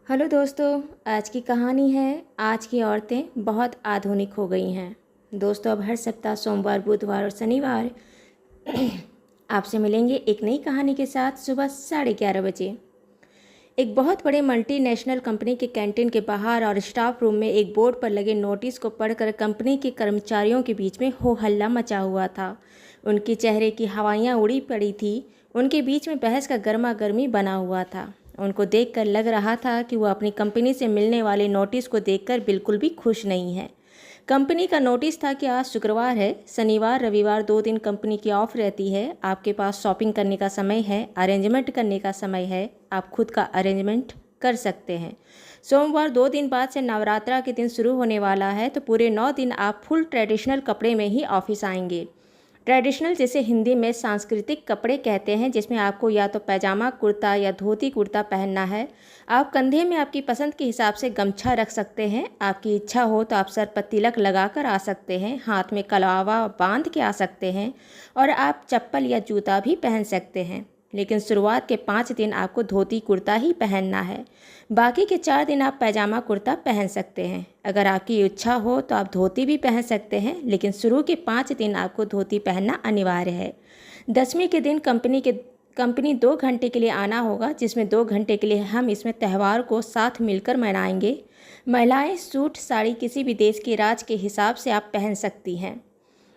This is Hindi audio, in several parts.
हेलो दोस्तों। आज की कहानी है आज की औरतें बहुत आधुनिक हो गई हैं। दोस्तों, अब हर सप्ताह सोमवार, बुधवार और शनिवार आपसे मिलेंगे एक नई कहानी के साथ सुबह 11:30 बजे। एक बहुत बड़े मल्टीनेशनल कंपनी के कैंटीन के बाहर और स्टाफ रूम में एक बोर्ड पर लगे नोटिस को पढ़कर कंपनी के कर्मचारियों के बीच में हो हल्ला मचा हुआ था। उनके चेहरे की हवाइयाँ उड़ी पड़ी थी। उनके बीच में बहस का गर्मा गर्मी बना हुआ था। उनको देखकर लग रहा था कि वो अपनी कंपनी से मिलने वाले नोटिस को देखकर बिल्कुल भी खुश नहीं है। कंपनी का नोटिस था कि आज शुक्रवार है, शनिवार रविवार 2 दिन कंपनी की ऑफ रहती है। आपके पास शॉपिंग करने का समय है, अरेंजमेंट करने का समय है। आप खुद का अरेंजमेंट कर सकते हैं। सोमवार 2 दिन बाद से नवरात्रा के दिन शुरू होने वाला है, तो पूरे 9 दिन आप फुल ट्रेडिशनल कपड़े में ही ऑफिस आएंगे। ट्रेडिशनल जिसे हिंदी में सांस्कृतिक कपड़े कहते हैं, जिसमें आपको या तो पैजामा कुर्ता या धोती कुर्ता पहनना है। आप कंधे में आपकी पसंद के हिसाब से गमछा रख सकते हैं। आपकी इच्छा हो तो आप सर पर तिलक लगाकर आ सकते हैं, हाथ में कलावा बांध के आ सकते हैं और आप चप्पल या जूता भी पहन सकते हैं। लेकिन शुरुआत के 5 दिन आपको धोती कुर्ता ही पहनना है। बाकी के 4 दिन आप पैजामा कुर्ता पहन सकते हैं। अगर आपकी इच्छा हो तो आप धोती भी पहन सकते हैं, लेकिन शुरू के 5 दिन आपको धोती पहनना अनिवार्य है। 10वीं के दिन कंपनी 2 घंटे के लिए आना होगा, जिसमें 2 घंटे के लिए हम इसमें त्यौहार को साथ मिलकर मनाएंगे। महिलाएं सूट साड़ी किसी भी देश के राज के हिसाब से आप पहन सकती हैं।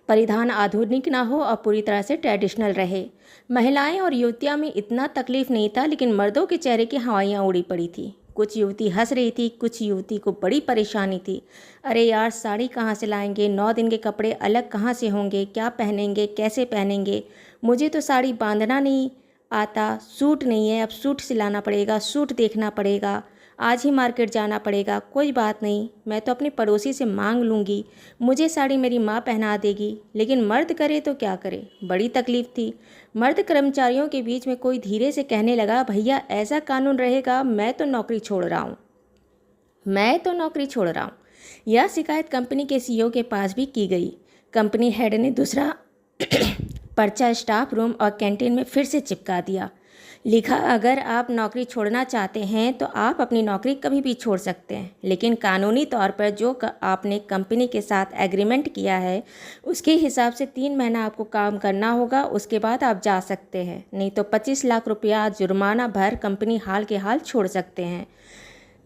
परिधान आधुनिक ना हो और पूरी तरह से ट्रेडिशनल रहे। महिलाएं और युवतियों में इतना तकलीफ नहीं था, लेकिन मर्दों के चेहरे की हवाइयाँ उड़ी पड़ी थी। कुछ युवती हंस रही थी, कुछ युवती को बड़ी परेशानी थी। अरे यार, साड़ी कहाँ से लाएंगे? 9 दिन के कपड़े अलग कहाँ से होंगे? क्या पहनेंगे? कैसे पहनेंगे? मुझे तो साड़ी बांधना नहीं आता। सूट नहीं है, अब सूट सिलाना पड़ेगा, सूट देखना पड़ेगा, आज ही मार्केट जाना पड़ेगा। कोई बात नहीं, मैं तो अपनी पड़ोसी से मांग लूँगी, मुझे साड़ी मेरी माँ पहना देगी। लेकिन मर्द करे तो क्या करे? बड़ी तकलीफ थी। मर्द कर्मचारियों के बीच में कोई धीरे से कहने लगा, भैया ऐसा कानून रहेगा, मैं तो नौकरी छोड़ रहा हूँ, मैं तो नौकरी छोड़ रहा हूँ। यह शिकायत कंपनी के सीईओ के पास भी की गई। कंपनी हेड ने दूसरा पर्चा स्टाफ रूम और कैंटीन में फिर से चिपका दिया। लिखा, अगर आप नौकरी छोड़ना चाहते हैं तो आप अपनी नौकरी कभी भी छोड़ सकते हैं, लेकिन कानूनी तौर पर जो आपने कंपनी के साथ एग्रीमेंट किया है उसके हिसाब से 3 महीना आपको काम करना होगा। उसके बाद आप जा सकते हैं, नहीं तो 25 लाख रुपया जुर्माना भर कंपनी हाल के हाल छोड़ सकते हैं।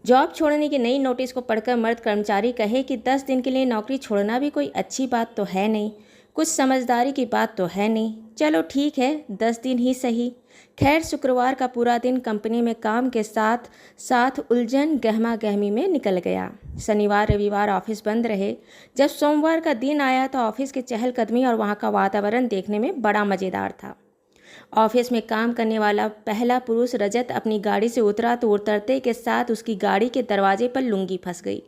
जॉब छोड़ने की नई नोटिस को पढ़कर मर्द कर्मचारी कहे कि 10 दिन के लिए नौकरी छोड़ना भी कोई अच्छी बात तो है नहीं, कुछ समझदारी की बात तो है नहीं। चलो ठीक है, 10 दिन ही सही। खैर, शुक्रवार का पूरा दिन कंपनी में काम के साथ साथ उलझन गहमा गहमी में निकल गया। शनिवार रविवार ऑफिस बंद रहे। जब सोमवार का दिन आया तो ऑफिस के चहलकदमी और वहाँ का वातावरण देखने में बड़ा मज़ेदार था। ऑफिस में काम करने वाला पहला पुरुष रजत अपनी गाड़ी से उतरा तो उतरते के साथ उसकी गाड़ी के दरवाजे पर लुंगी फंस गई।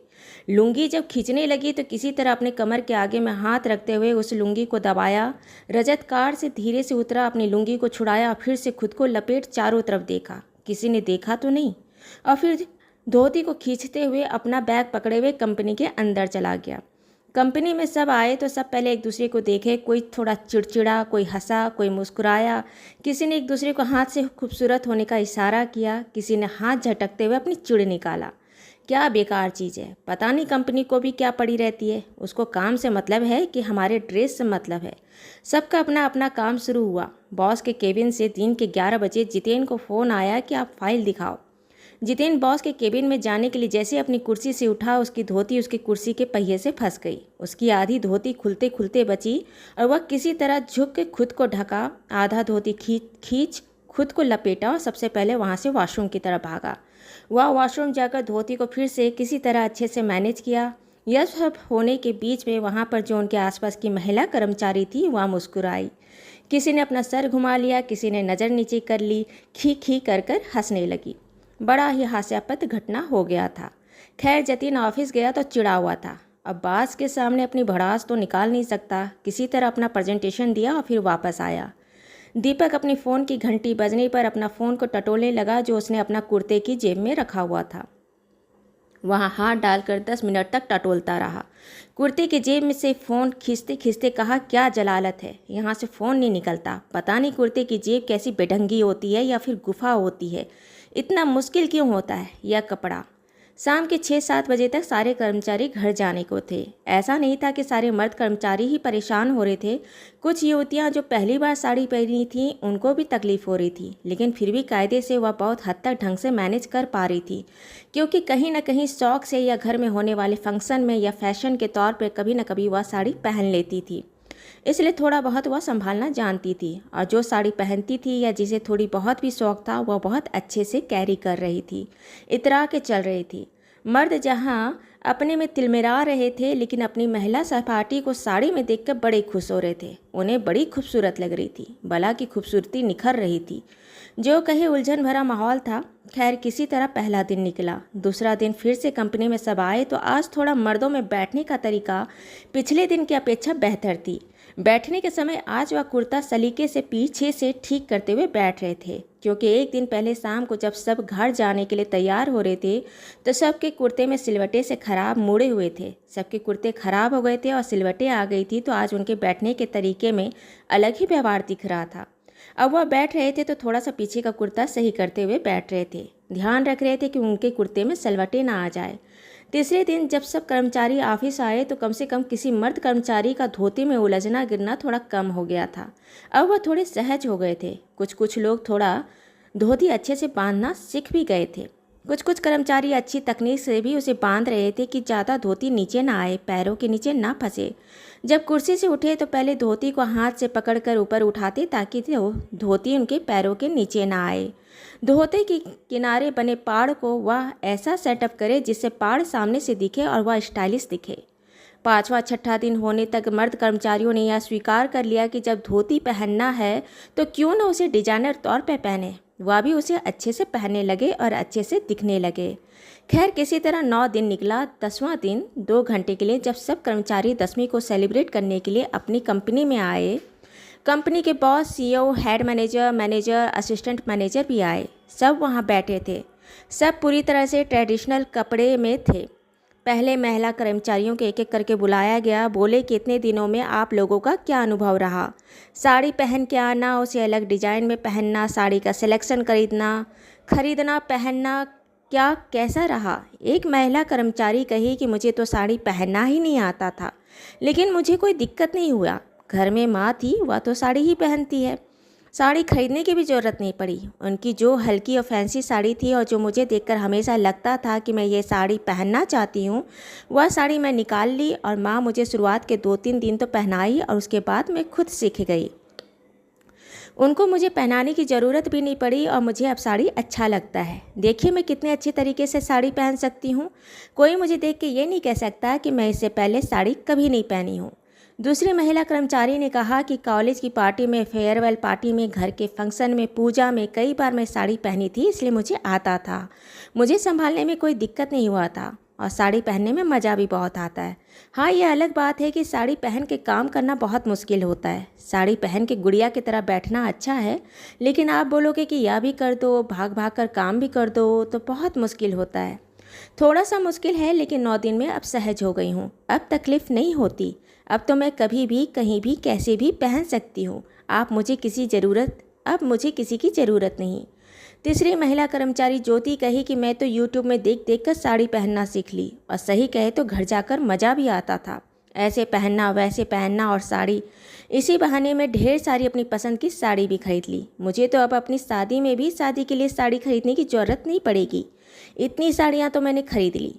लुंगी जब खींचने लगी तो किसी तरह अपने कमर के आगे में हाथ रखते हुए उस लुंगी को दबाया। रजत कार से धीरे से उतरा, अपनी लुंगी को छुड़ाया, फिर से खुद को लपेट चारों तरफ देखा, किसी ने देखा तो नहीं, और फिर धोती को खींचते हुए अपना बैग पकड़े हुए कंपनी के अंदर चला गया। कंपनी में सब आए तो सब पहले एक दूसरे को देखे। कोई थोड़ा चिड़चिड़ा, कोई हंसा, कोई मुस्कुराया, किसी ने एक दूसरे को हाथ से खूबसूरत होने का इशारा किया, किसी ने हाथ झटकते हुए अपनी चिड़ निकाला। क्या बेकार चीज़ है, पता नहीं कंपनी को भी क्या पड़ी रहती है। उसको काम से मतलब है कि हमारे ड्रेस से मतलब है। सबका अपना अपना काम शुरू हुआ। बॉस के केबिन से दिन के 11 बजे जितेन को फ़ोन आया कि आप फाइल दिखाओ। जितेन बॉस के केबिन में जाने के लिए जैसे अपनी कुर्सी से उठा, उसकी धोती उसकी कुर्सी के पहिए से फंस गई। उसकी आधी धोती खुलते खुलते बची और वह किसी तरह झुक के खुद को ढका। आधा धोती खींच खुद को लपेटा और सबसे पहले वहाँ से वॉशरूम की तरफ भागा। वह वॉशरूम जाकर धोती को फिर से किसी तरह अच्छे से मैनेज किया। यह सब होने के बीच में वहाँ पर जो उनके आसपास की महिला कर्मचारी थी वह मुस्कुराई। किसी ने अपना सर घुमा लिया, किसी ने नज़र नीचे कर ली, खी खी कर कर हंसने लगी। बड़ा ही हास्यास्पद घटना हो गया था। खैर, जतिन ऑफिस गया तो चिढ़ा हुआ था। अब बास के सामने अपनी भड़ास तो निकाल नहीं सकता। किसी तरह अपना प्रेजेंटेशन दिया और फिर वापस आया। दीपक अपनी फ़ोन की घंटी बजने पर अपना फ़ोन को टटोलने लगा, जो उसने अपना कुर्ते की जेब में रखा हुआ था। वहाँ हाथ डालकर 10 मिनट तक टटोलता रहा। कुर्ते की जेब में से फ़ोन खींचते खींचते कहा, क्या जलालत है, यहाँ से फ़ोन नहीं निकलता। पता नहीं कुर्ते की जेब कैसी बेढंगी होती है या फिर गुफा होती है। इतना मुश्किल क्यों होता है यह कपड़ा। शाम के 6-7 बजे तक सारे कर्मचारी घर जाने को थे। ऐसा नहीं था कि सारे मर्द कर्मचारी ही परेशान हो रहे थे। कुछ युवतियां जो पहली बार साड़ी पहनी थीं उनको भी तकलीफ़ हो रही थी, लेकिन फिर भी कायदे से वह बहुत हद तक ढंग से मैनेज कर पा रही थी, क्योंकि कहीं ना कहीं शौक से या घर में होने वाले फंक्शन में या फैशन के तौर पर कभी न कभी वह साड़ी पहन लेती थी। इसलिए थोड़ा बहुत वह संभालना जानती थी, और जो साड़ी पहनती थी या जिसे थोड़ी बहुत भी शौक था वह बहुत अच्छे से कैरी कर रही थी, इतरा के चल रही थी। मर्द जहां अपने में तिलमिरा रहे थे, लेकिन अपनी महिला सहपाठी को साड़ी में देखकर बड़े खुश हो रहे थे। उन्हें बड़ी खूबसूरत लग रही थी, भला की खूबसूरती निखर रही थी। जो कहे उलझन भरा माहौल था। खैर किसी तरह पहला दिन निकला। दूसरा दिन फिर से कंपनी में सब आए तो आज थोड़ा मर्दों में बैठने का तरीका पिछले दिन की अपेक्षा बेहतर थी। बैठने के समय आज वह कुर्ता सलीके से पीछे से ठीक करते हुए बैठ रहे थे, क्योंकि एक दिन पहले शाम को जब सब घर जाने के लिए तैयार हो रहे थे तो सबके कुर्ते में सिलवटे से खराब मुड़े हुए थे। सबके कुर्ते खराब हो गए थे और सिलवटें आ गई थी, तो आज उनके बैठने के तरीके में अलग ही व्यवहार दिख रहा था। अब वह बैठ रहे थे तो थोड़ा सा पीछे का कुर्ता सही करते हुए बैठ रहे थे, ध्यान रख रहे थे कि उनके कुर्ते में सलवटें ना आ जाए। तीसरे दिन जब सब कर्मचारी ऑफिस आए तो कम से कम किसी मर्द कर्मचारी का धोती में उलझना गिरना थोड़ा कम हो गया था। अब वह थोड़े सहज हो गए थे। कुछ लोग थोड़ा धोती अच्छे से बांधना सीख भी गए थे। कुछ कर्मचारी अच्छी तकनीक से भी उसे बांध रहे थे कि ज़्यादा धोती नीचे ना आए, पैरों के नीचे ना फंसे। जब कुर्सी से उठे तो पहले धोती को हाथ से पकड़कर ऊपर उठाते ताकि धोती उनके पैरों के नीचे ना आए। धोते के किनारे बने पाड़ को वह ऐसा सेटअप करे जिससे पाड़ सामने से दिखे और वह स्टाइलिश दिखे। 5वां-6ठा दिन होने तक मर्द कर्मचारियों ने यह स्वीकार कर लिया कि जब धोती पहनना है तो क्यों न उसे डिजाइनर तौर पर पहने। वह भी उसे अच्छे से पहनने लगे और अच्छे से दिखने लगे। खैर किसी तरह 9 दिन निकला। 10वां दिन 2 घंटे के लिए जब सब कर्मचारी 10वीं को सेलिब्रेट करने के लिए अपनी कंपनी में आए। कंपनी के boss, CEO, head manager, assistant manager भी आए। सब वहाँ बैठे थे। सब पूरी तरह से ट्रेडिशनल कपड़े में थे। पहले महिला कर्मचारियों को एक एक करके बुलाया गया। बोले कि इतने दिनों में आप लोगों का क्या अनुभव रहा। साड़ी पहन के आना, उसे अलग डिजाइन में पहनना, साड़ी का सिलेक्शन खरीदना पहनना क्या कैसा रहा। एक महिला कर्मचारी कही कि मुझे तो साड़ी पहनना ही नहीं आता था, लेकिन मुझे कोई दिक्कत नहीं हुआ। घर में माँ थी, वह तो साड़ी ही पहनती है। साड़ी खरीदने की भी ज़रूरत नहीं पड़ी। उनकी जो हल्की और फैंसी साड़ी थी और जो मुझे देखकर हमेशा लगता था कि मैं ये साड़ी पहनना चाहती हूँ, वह साड़ी मैं निकाल ली और माँ मुझे शुरुआत के 2-3 दिन तो पहनाई और उसके बाद मैं खुद सीख गई। उनको मुझे पहनाने की ज़रूरत भी नहीं पड़ी और मुझे अब साड़ी अच्छा लगता है। देखिए मैं कितने अच्छे तरीके से साड़ी पहन सकती हूँ। कोई मुझे देख के ये नहीं कह सकता कि मैं इससे पहले साड़ी कभी नहीं पहनी हूँ। दूसरी महिला कर्मचारी ने कहा कि कॉलेज की पार्टी में, फेयरवेल पार्टी में, घर के फंक्शन में, पूजा में कई बार मैं साड़ी पहनी थी, इसलिए मुझे आता था। मुझे संभालने में कोई दिक्कत नहीं हुआ था और साड़ी पहनने में मज़ा भी बहुत आता है। हाँ, ये अलग बात है कि साड़ी पहन के काम करना बहुत मुश्किल होता है। साड़ी पहन के गुड़िया की तरह बैठना अच्छा है, लेकिन आप बोलोगे कि यह भी कर दो, भाग भाग कर काम भी कर दो, तो बहुत मुश्किल होता है। थोड़ा सा मुश्किल है, लेकिन 9 दिन में अब सहज हो गई हूँ। अब तकलीफ़ नहीं होती। अब तो मैं कभी भी, कहीं भी, कैसे भी पहन सकती हूँ। अब मुझे किसी की ज़रूरत नहीं। तीसरी महिला कर्मचारी ज्योति कही कि मैं तो यूट्यूब में देख देख कर साड़ी पहनना सीख ली, और सही कहे तो घर जाकर मज़ा भी आता था। ऐसे पहनना, वैसे पहनना और साड़ी, इसी बहाने में ढेर सारी अपनी पसंद की साड़ी भी खरीद ली। मुझे तो अब अपनी शादी में भी शादी के लिए साड़ी खरीदने की ज़रूरत नहीं पड़ेगी। इतनी साड़ियाँ तो मैंने खरीद ली।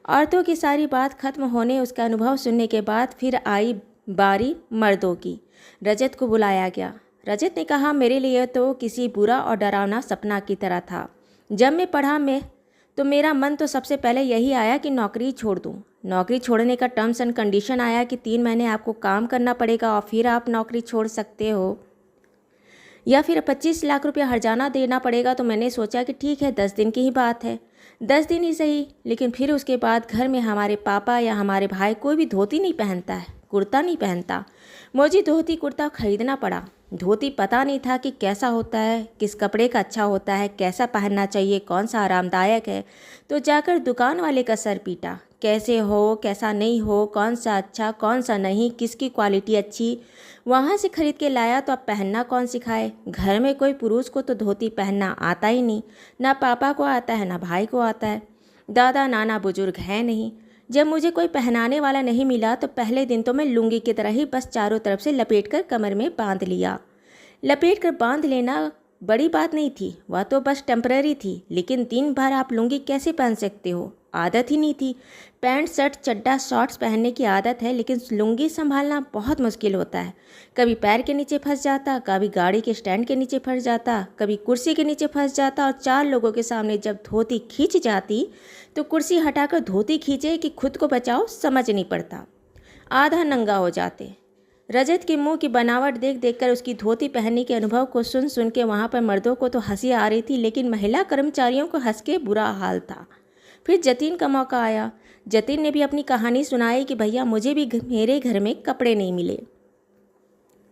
औरतों की सारी बात खत्म होने, उसका अनुभव सुनने के बाद फिर आई बारी मर्दों की। रजत को बुलाया गया। रजत ने कहा, मेरे लिए तो किसी बुरा और डरावना सपना की तरह था। जब मैं पढ़ा तो मेरा मन तो सबसे पहले यही आया कि नौकरी छोड़ दूं। नौकरी छोड़ने का टर्म्स एंड कंडीशन आया कि 3 महीने आपको काम करना पड़ेगा और फिर आप नौकरी छोड़ सकते हो, या फिर 25 लाख रुपया हर्जाना देना पड़ेगा। तो मैंने सोचा कि ठीक है, 10 दिन की ही बात है, 10 दिन ही सही। लेकिन फिर उसके बाद घर में हमारे पापा या हमारे भाई कोई भी धोती नहीं पहनता है, कुर्ता नहीं पहनता। मुझे धोती कुर्ता खरीदना पड़ा। धोती पता नहीं था कि कैसा होता है, किस कपड़े का अच्छा होता है, कैसा पहनना चाहिए, कौन सा आरामदायक है। तो जाकर दुकान वाले का सर पीटा कैसे हो, कैसा नहीं हो, कौन सा अच्छा, कौन सा नहीं, किसकी क्वालिटी अच्छी, वहाँ से खरीद के लाया तो अब पहनना कौन सिखाए। घर में कोई पुरुष को तो धोती पहनना आता ही नहीं, ना पापा को आता है ना भाई को आता है, दादा नाना बुजुर्ग हैं नहीं। जब मुझे कोई पहनाने वाला नहीं मिला तो पहले दिन तो मैं लुंगी की तरह ही बस चारों तरफ से लपेट कर कमर में बांध लिया। लपेट कर बांध लेना बड़ी बात नहीं थी, वह तो बस टेम्पररी थी, लेकिन दिन भर आप लुंगी कैसे पहन सकते हो, आदत ही नहीं थी। पैंट शर्ट चड्डा शॉर्ट्स पहनने की आदत है, लेकिन लुंगी संभालना बहुत मुश्किल होता है। कभी पैर के नीचे फंस जाता, कभी गाड़ी के स्टैंड के नीचे फंस जाता, कभी कुर्सी के नीचे फंस जाता, और 4 लोगों के सामने जब धोती खींच जाती तो कुर्सी हटाकर धोती खींचे कि खुद को बचाओ समझ नहीं पड़ता, आधा नंगा हो जाते। रजत के मुंह की बनावट देख देख कर उसकी धोती पहनने के अनुभव को सुन सुन के वहाँ पर मर्दों को तो हंसी आ रही थी, लेकिन महिला कर्मचारियों को हंस के बुरा हाल था। फिर जतिन का मौका आया। जतिन ने भी अपनी कहानी सुनाई कि भैया मुझे भी मेरे घर में कपड़े नहीं मिले,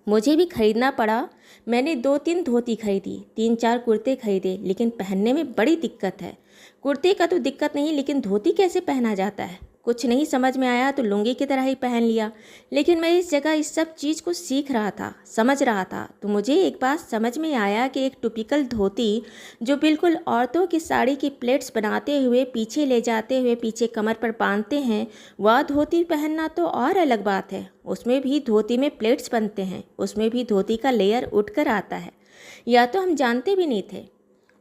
मुझे भी खरीदना पड़ा। मैंने 2-3 धोती खरीदी, 3-4 कुर्ते खरीदे, लेकिन पहनने में बड़ी दिक्कत है। कुर्ते का तो दिक्कत नहीं, लेकिन धोती कैसे पहना जाता है कुछ नहीं समझ में आया तो लुंगी की तरह ही पहन लिया। लेकिन मैं इस जगह इस सब चीज़ को सीख रहा था, समझ रहा था, तो मुझे एक बात समझ में आया कि एक टिपिकल धोती जो बिल्कुल औरतों की साड़ी की प्लेट्स बनाते हुए पीछे ले जाते हुए पीछे कमर पर बांधते हैं, वह धोती पहनना तो और अलग बात है। उसमें भी धोती में प्लेट्स बनते हैं, उसमें भी धोती का लेयर उठ कर आता है, या तो हम जानते भी नहीं थे।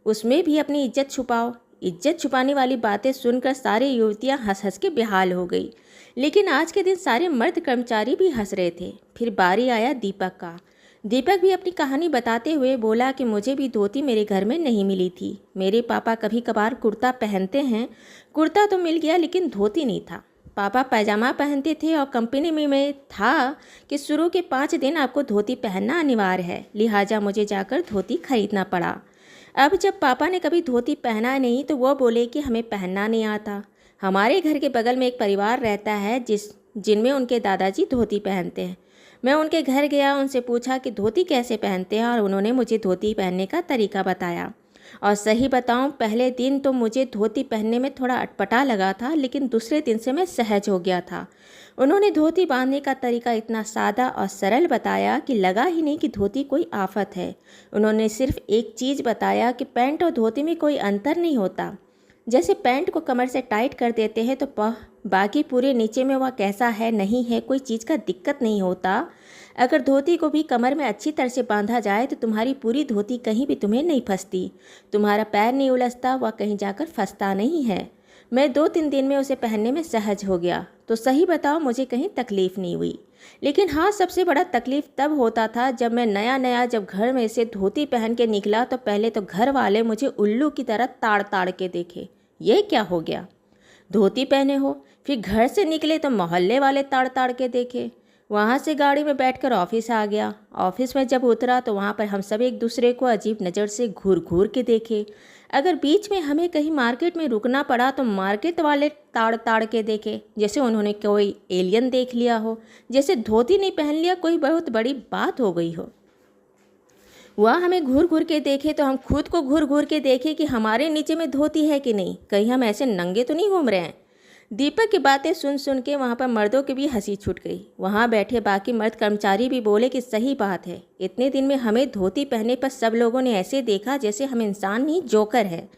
उसमें भी अपनी इज्जत छुपाओ। इज्जत छुपाने वाली बातें सुनकर सारी युवतियां हंस हंस के बेहाल हो गई, लेकिन आज के दिन सारे मर्द कर्मचारी भी हंस रहे थे। फिर बारी आया दीपक का। दीपक भी अपनी कहानी बताते हुए बोला कि मुझे भी धोती मेरे घर में नहीं मिली थी। मेरे पापा कभी कभार कुर्ता पहनते हैं, कुर्ता तो मिल गया लेकिन धोती नहीं था। पापा पैजामा पहनते थे और कंपनी में था कि शुरू के 5 दिन आपको धोती पहनना अनिवार्य है, लिहाजा मुझे जाकर धोती खरीदना पड़ा। अब जब पापा ने कभी धोती पहना नहीं तो वो बोले कि हमें पहनना नहीं आता। हमारे घर के बगल में एक परिवार रहता है जिनमें उनके दादाजी धोती पहनते हैं। मैं उनके घर गया, उनसे पूछा कि धोती कैसे पहनते हैं, और उन्होंने मुझे धोती पहनने का तरीका बताया। और सही बताऊं, पहले दिन तो मुझे धोती पहनने में थोड़ा अटपटा लगा था, लेकिन दूसरे दिन से मैं सहज हो गया था। उन्होंने धोती बांधने का तरीका इतना सादा और सरल बताया कि लगा ही नहीं कि धोती कोई आफत है। उन्होंने सिर्फ एक चीज़ बताया कि पैंट और धोती में कोई अंतर नहीं होता। जैसे पैंट को कमर से टाइट कर देते हैं तो बाकी पूरे नीचे में वह कैसा है नहीं है कोई चीज़ का दिक्कत नहीं होता। अगर धोती को भी कमर में अच्छी तरह से बांधा जाए तो तुम्हारी पूरी धोती कहीं भी तुम्हें नहीं फंसती, तुम्हारा पैर नहीं उलझता, वह कहीं जाकर फंसता नहीं है। मैं 2-3 दिन में उसे पहनने में सहज हो गया, तो सही बताओ मुझे कहीं तकलीफ़ नहीं हुई। लेकिन हाँ, सबसे बड़ा तकलीफ़ तब होता था जब मैं नया जब घर में से धोती पहन के निकला तो पहले तो घर वाले मुझे उल्लू की तरह ताड़ ताड़ के देखे, ये क्या हो गया, धोती पहने हो। फिर घर से निकले तो मोहल्ले वाले ताड़ ताड़ के देखे। वहाँ से गाड़ी में बैठकर ऑफिस आ गया। ऑफिस में जब उतरा तो वहाँ पर हम सब एक दूसरे को अजीब नज़र से घूर घूर के देखे। अगर बीच में हमें कहीं मार्केट में रुकना पड़ा तो मार्केट वाले ताड़ ताड़ के देखे, जैसे उन्होंने कोई एलियन देख लिया हो, जैसे धोती नहीं पहन लिया कोई बहुत बड़ी बात हो गई हो। वह हमें घूर घूर के देखे तो हम खुद को घूर घूर के देखे कि हमारे नीचे में धोती है कि नहीं, कहीं हम ऐसे नंगे तो नहीं घूम रहे हैं। दीपक की बातें सुन सुन के वहाँ पर मर्दों की भी हंसी छूट गई। वहाँ बैठे बाकी मर्द कर्मचारी भी बोले कि सही बात है, इतने दिन में हमें धोती पहनने पर सब लोगों ने ऐसे देखा जैसे हम इंसान नहीं जोकर है।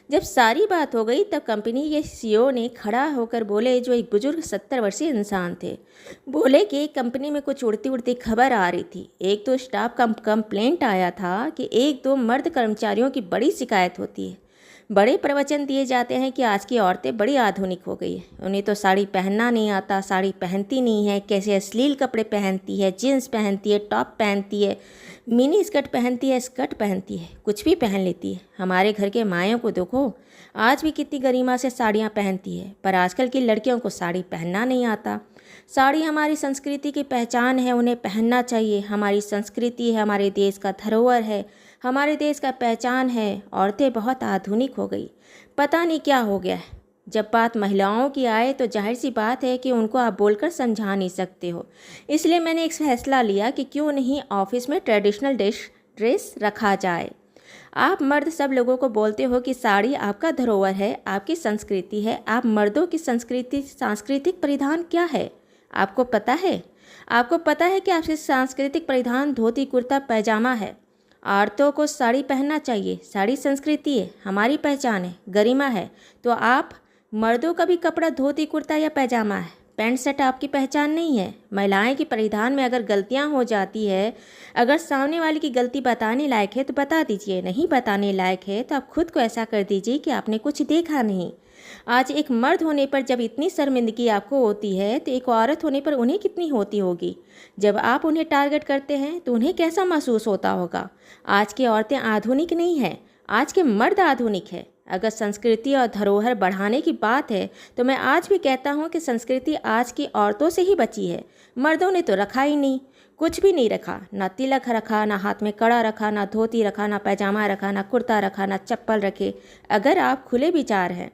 जब सारी बात हो गई तब कंपनी के सीईओ ने खड़ा होकर बोले, जो एक बुजुर्ग 70 वर्षीय इंसान थे, बोले कि कंपनी में कुछ उड़ती उड़ती खबर आ रही थी। एक तो स्टाफ का कंप्लेंट आया था कि 1-2 मर्द कर्मचारियों की बड़ी शिकायत होती है। बड़े प्रवचन दिए जाते हैं कि आज की औरतें बड़ी आधुनिक हो गई है, उन्हें तो साड़ी पहनना नहीं आता, साड़ी पहनती नहीं है, कैसे अश्लील कपड़े पहनती है, जीन्स पहनती है, टॉप पहनती है, मिनी स्कर्ट पहनती है, स्कर्ट पहनती है, कुछ भी पहन लेती है। हमारे घर के मायों को देखो, आज भी कितनी गरिमा से साड़ियाँ पहनती है, पर आजकल की लड़कियों को साड़ी पहनना नहीं आता। साड़ी हमारी संस्कृति की पहचान है, उन्हें पहनना चाहिए। हमारी संस्कृति है, हमारे देश का धरोहर है, हमारे देश का पहचान है। औरतें बहुत आधुनिक हो गई, पता नहीं क्या हो गया है। जब बात महिलाओं की आए तो जाहिर सी बात है कि उनको आप बोलकर समझा नहीं सकते हो। इसलिए मैंने एक फैसला लिया कि क्यों नहीं ऑफिस में ट्रेडिशनल ड्रेस रखा जाए। आप मर्द सब लोगों को बोलते हो कि साड़ी आपका धरोहर है, आपकी संस्कृति है। आप मर्दों की सांस्कृतिक परिधान क्या है आपको पता है? आपको पता है कि आपके सांस्कृतिक परिधान धोती कुर्ता पैजामा है। औरतों को साड़ी पहनना चाहिए। साड़ी संस्कृति है, हमारी पहचान है, गरिमा है। तो आप मर्दों का भी कपड़ा धोती कुर्ता या पैजामा है, पैंट शर्ट आपकी पहचान नहीं है। महिलाएं की परिधान में अगर गलतियां हो जाती है, अगर सामने वाले की गलती बताने लायक है तो बता दीजिए, नहीं बताने लायक है तो आप खुद को ऐसा कर दीजिए कि आपने कुछ देखा नहीं। आज एक मर्द होने पर जब इतनी शर्मिंदगी आपको होती है तो एक औरत होने पर उन्हें कितनी होती होगी। जब आप उन्हें टारगेट करते हैं तो उन्हें कैसा महसूस होता होगा। आज की औरतें आधुनिक नहीं हैं, आज के मर्द आधुनिक है। अगर संस्कृति और धरोहर बढ़ाने की बात है तो मैं आज भी कहता हूँ कि संस्कृति आज की औरतों से ही बची है। मर्दों ने तो रखा ही नहीं, कुछ भी नहीं रखा, ना तिलक रखा, ना हाथ में कड़ा रखा, ना धोती रखा, ना पैजामा रखा, ना कुर्ता रखा, ना चप्पल रखे। अगर आप खुले विचार हैं,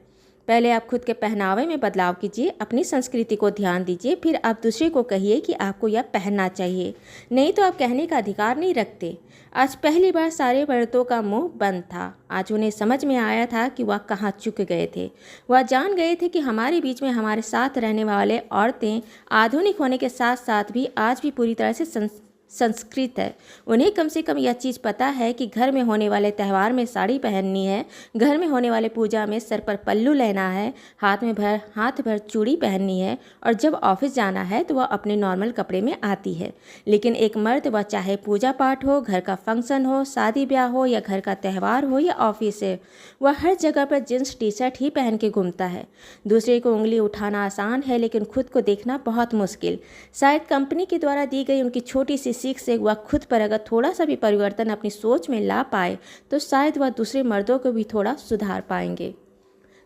पहले आप खुद के पहनावे में बदलाव कीजिए, अपनी संस्कृति को ध्यान दीजिए, फिर आप दूसरे को कहिए कि आपको यह पहनना चाहिए। नहीं तो आप कहने का अधिकार नहीं रखते। आज पहली बार सारे मर्दों का मुंह बंद था। आज उन्हें समझ में आया था कि वह कहाँ चुक गए थे। वह जान गए थे कि हमारे बीच में हमारे साथ रहने वाले औरतें आधुनिक होने के साथ साथ भी आज भी पूरी तरह से संस्कृत है। उन्हें कम से कम यह चीज़ पता है कि घर में होने वाले त्यौहार में साड़ी पहननी है, घर में होने वाले पूजा में सर पर पल्लू लेना है, हाथ भर चूड़ी पहननी है, और जब ऑफिस जाना है तो वह अपने नॉर्मल कपड़े में आती है। लेकिन एक मर्द, वह चाहे पूजा पाठ हो, घर का फंक्शन हो, शादी ब्याह हो, या घर का त्यौहार हो, या ऑफिस है, वह हर जगह पर जींस टी शर्ट ही पहन के घूमता है। दूसरे को उंगली उठाना आसान है, लेकिन खुद को देखना बहुत मुश्किल। शायद कंपनी के द्वारा दी गई उनकी छोटी सी सीख से वह खुद पर अगर थोड़ा सा भी परिवर्तन अपनी सोच में ला पाए तो शायद वह दूसरे मर्दों को भी थोड़ा सुधार पाएंगे।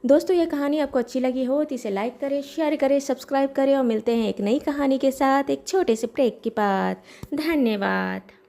दोस्तों, यह कहानी आपको अच्छी लगी हो तो इसे लाइक करें, शेयर करें, सब्सक्राइब करें, और मिलते हैं एक नई कहानी के साथ एक छोटे से ब्रेक के बाद। धन्यवाद।